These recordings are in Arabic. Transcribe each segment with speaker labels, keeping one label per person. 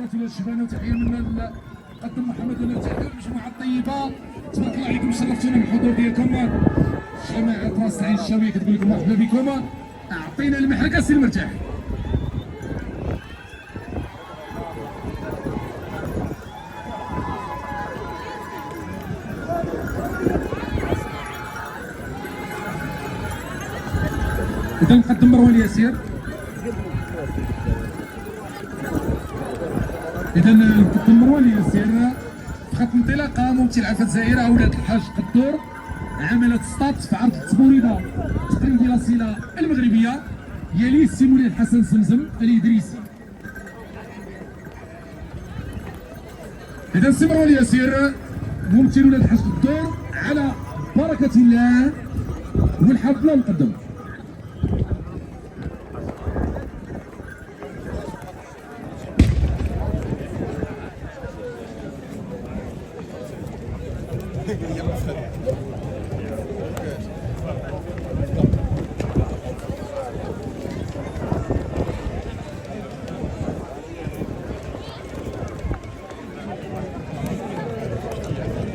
Speaker 1: تحيات الى الشبانه وتحيه منا قدم محمد الارتاحي والمجموعه الطيبه. تبارك الله عليكم، شرفتونا بالحضور ديالكم. جماعه راس العين الشاويه كتقول لكم مرحبا بكم. اعطينا المحرقه سي المرتاح. إذا نقدم مروان ياسير. إذا نقدم مروان ياسير خط انطلاقة ممثل عفة الجزائر أولاد الحاج قدور عملت ستارت في عرض التبوريدة تقريبا ديال الصلة المغربية يلي السيمولي الحسن زمزم الإدريسي. إذا سي مروان ياسير ممثل ولاد الحاج قدور على بركة الله والحفلة نقدم.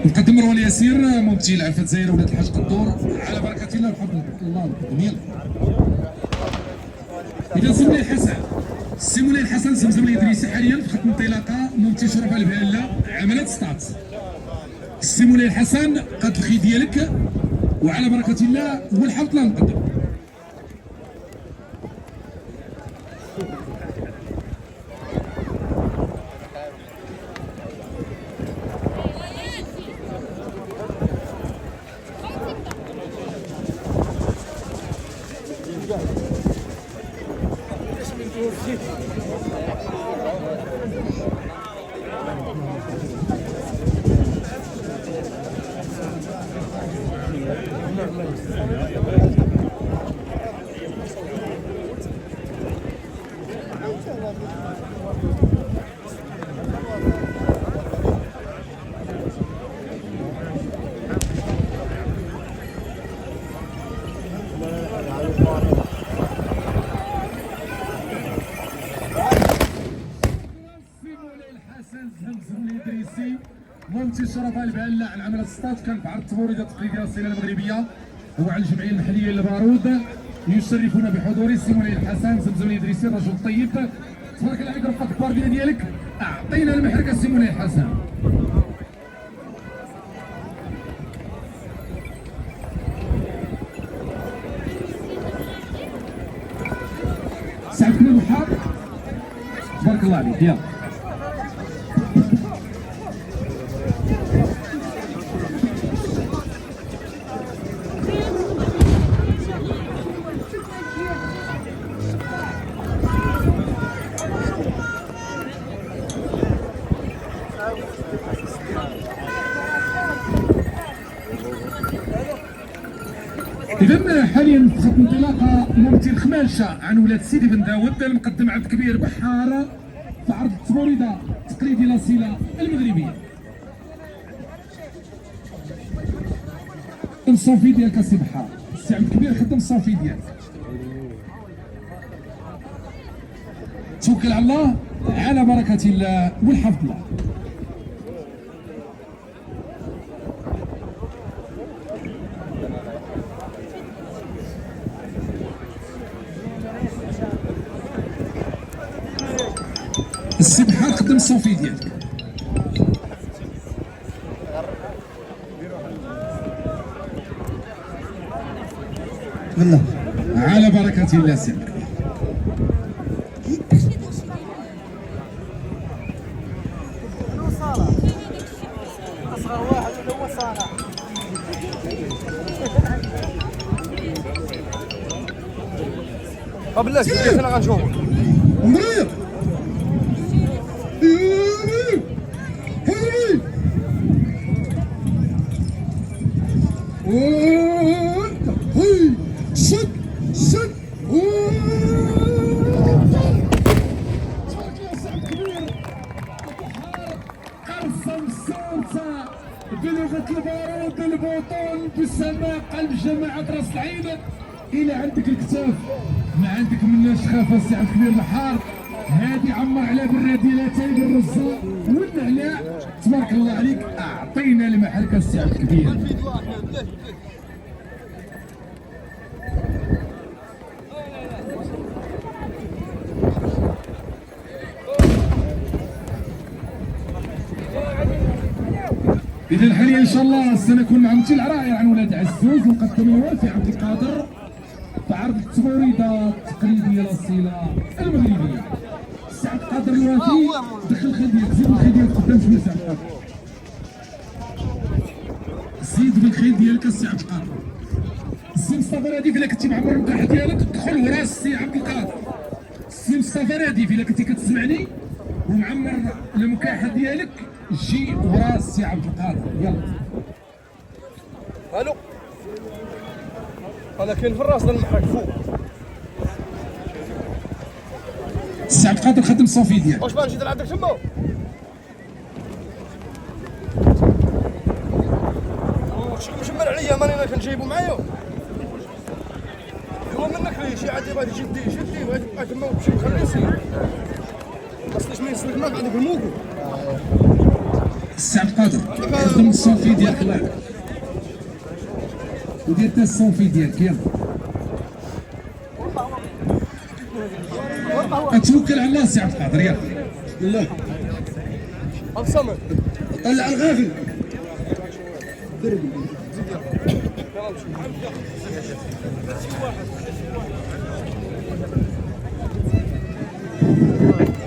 Speaker 1: نقدم مروان ياسير ممثل عفة الجزائر ولاد الحاج قدور على بركة الله وحفظ الله نقدم. يلا إذا سيمولي الحسن زمزم الإدريسي حاليا في خط انطلاقة ممثل شرف البهالة عملت ستارت. سيمولي الحسن قد الخي ديالك وعلى بركة الله والحفظ الله نقدم. زمزم الإدريسي ممثل شرف البهالة على عمل السطات كان في عرض التبوريدة التقليدية للصلة المغربية وعلى الجمعية المحلية للبارود. يشرفنا بحضور سيمولي الحسن زمزم الإدريسي الرجل الطيب. تبارك الله عليك رفقة الباردية ديالك. أعطينا المحركة سيمولي الحسن. سعد بن المحار تبارك الله عليك. يلا إذا حاليا في خط انطلاقة ممثل خماشة عن ولاد سيدي بن داود المقدم عبد كبير بحارة في عرض التبوريدة التقليدي للصلة المغربية. الصوفي ديالك السي بحار، السي عبد كبير خدم الصوفي ديالك. توكل على الله على بركة الله والحفظ الله. السي بحار خدم الصوفي ديالك.
Speaker 2: بالله
Speaker 1: على بركة الله سي عبد كبير.
Speaker 2: اصغر واحد اللي هو صالح. بالله كيف انا غنشوف
Speaker 1: مريض شد شد قرصة مسوسة بلغة البارود البطون بالسماء قلب جماعة راس العين. إلى عندك الكتاف ما عندك مناش خافة السي عبد الكبير الحار هادي عمر على بالراديلتين بالرزه والنعناع. تبارك الله عليك، اعطينا المحركه السي عبد الكبير. إذا حاليا إن شاء الله سنكون مع ممثل العراير عن ولاد عزوز، ونقدم الوافي عبد القادر في عرض التموريدة التقليدية الأصيلة المغربية. السي عبد القادر الوافي، دخل الخيل ديالك، زيد الخيل ديالك قدام شوية السي عبد القادر. زيد بالخيل ديالك السي عبد القادر. السي مصطفى راديف إلا كنتي معمر المكاح ديالك دخل ورا السي عبد القادر. السي مصطفى راديف إلا كنتي كتسمعني ومعمر المكاحة ديالك جي ورا السي عبد القادر. يلا.
Speaker 2: الو. انا كاين في الراس ديال المحرك فوق.
Speaker 1: السي عبد القادر خدم الصوفي ديالك.
Speaker 2: واش باغي نجي نلعب داك تما؟ شكون مجمل عليا ماني انا كنجيبو معايا. هو منك ليه شي عادي بغا يجي بغا تبقى تما وتمشي وخليه يسير. خاصنيش ما يسلك معاك عندك الموكو.
Speaker 1: السي عبد القادر خدم الصوفي ديالك الله يعافيك. ودير حتى الصوفي ديالك. يلا. اتوكل على الله السي عبد القادر. يلا.
Speaker 2: بسم الله. الصمد. طلع الغافل.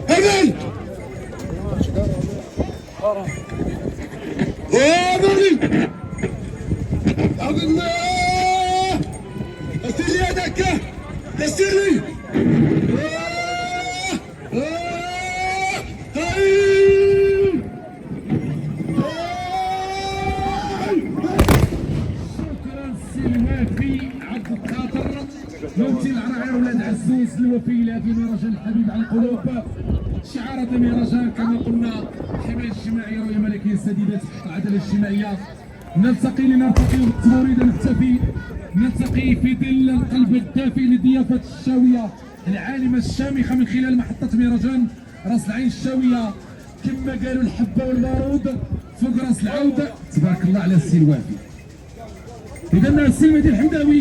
Speaker 3: هبل يا بني عبد الله استر لي يدك استر لي
Speaker 1: شكرا السي الوافي عبد القادر، ممثل العراير ولاد عزوز الوفي لهذه مهرجان الحبيب على القلوب. شعار هذا المهرجان كما قلنا الحمايه الاجتماعيه، رؤيه ملكيه السديده تحقق العداله الاجتماعيه. نلتقي لنرتقي بالتموريد نكتفي، نلتقي في ظل القلب الدافئ لضيافه الشاويه العالمه الشامخه من خلال محطه مهرجان راس العين الشاويه. كما قالوا الحبه والبارود فوق راس العود. تبارك الله على السي الوافي. اذا السي المهدي الحمداوي.